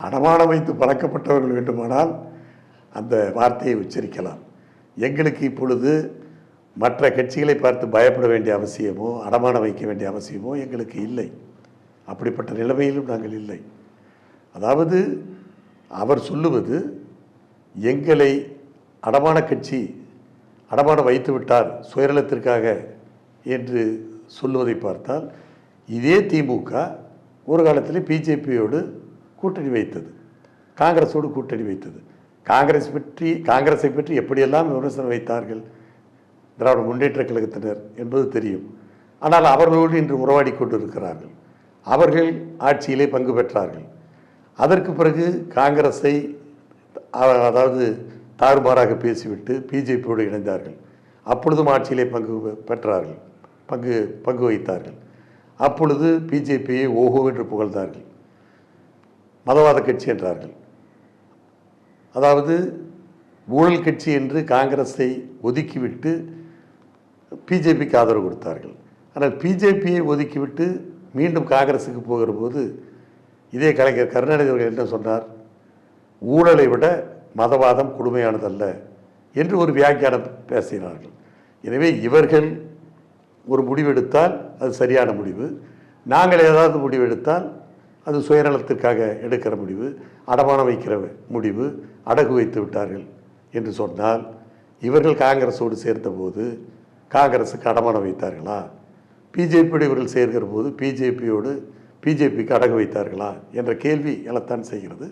அடமானம் வைத்து பழக்கப்பட்டவர்கள் வேண்டுமானால் அந்த வார்த்தையை உச்சரிக்கலாம். எங்களுக்கு இப்பொழுது மற்ற கட்சிகளை பார்த்து பயப்பட வேண்டிய அவசியமோ அடமானம் வைக்க வேண்டிய அவசியமோ எங்களுக்கு இல்லை. அப்படிப்பட்ட நிலைமையிலும் நாங்கள் இல்லை. அதாவது அவர் சொல்லுவது எங்களை அடமான கட்சி அடமானம் வைத்து விட்டார் சுயநலத்திற்காக என்று சொல்லுவதை பார்த்தால், இதே திமுக ஒரு காலத்தில் பிஜேபியோடு கூட்டணி வைத்தது, காங்கிரஸோடு கூட்டணி வைத்தது. காங்கிரஸை பற்றி எப்படியெல்லாம் விமர்சனம் வைத்தார்கள் திராவிட முன்னேற்ற கழகத்தினர் என்பது தெரியும். ஆனால் அவர்களோடு இன்று உறவாடி கொண்டிருக்கிறார்கள். அவர்கள் ஆட்சியிலே பங்கு பெற்றார்கள். அதற்கு பிறகு காங்கிரஸை அதாவது தாறுமாறாக பேசிவிட்டு பிஜேபியோடு இணைந்தார்கள். அப்பொழுதும் ஆட்சியிலே பங்கு வகித்தார்கள். அப்பொழுது பிஜேபியை ஓஹோ என்று புகழ்ந்தார்கள், மதவாத கட்சி என்றார்கள். அதாவது ஊழல் கட்சி என்று காங்கிரஸை ஒதுக்கிவிட்டு பிஜேபிக்கு ஆதரவு கொடுத்தார்கள். ஆனால் பிஜேபியை ஒதுக்கிவிட்டு மீண்டும் காங்கிரஸுக்கு போகிற போது இதே கலைஞர் கருணாநிதி அவர்கள் என்ன சொன்னார்? ஊழலை விட மதவாதம் கொடுமையானதல்ல என்று ஒரு வியாக்கியானம் பேசினார்கள். எனவே இவர்கள் ஒரு முடிவெடுத்தால் அது சரியான முடிவு, நாங்கள் ஏதாவது முடிவெடுத்தால் அது சுயநலத்திற்காக எடுக்கிற முடிவு, அடமானம் வைக்கிற முடிவு, அடகு வைத்து விட்டார்கள் என்று சொன்னால், இவர்கள் காங்கிரஸோடு சேர்ந்தபோது காங்கிரஸுக்கு அடமானம் வைத்தார்களா? பிஜேபியோடு இவர்கள் சேர்கிற போது பிஜேபிக்கு அடகு வைத்தார்களா என்ற கேள்வி எழத்தான் செய்கிறது.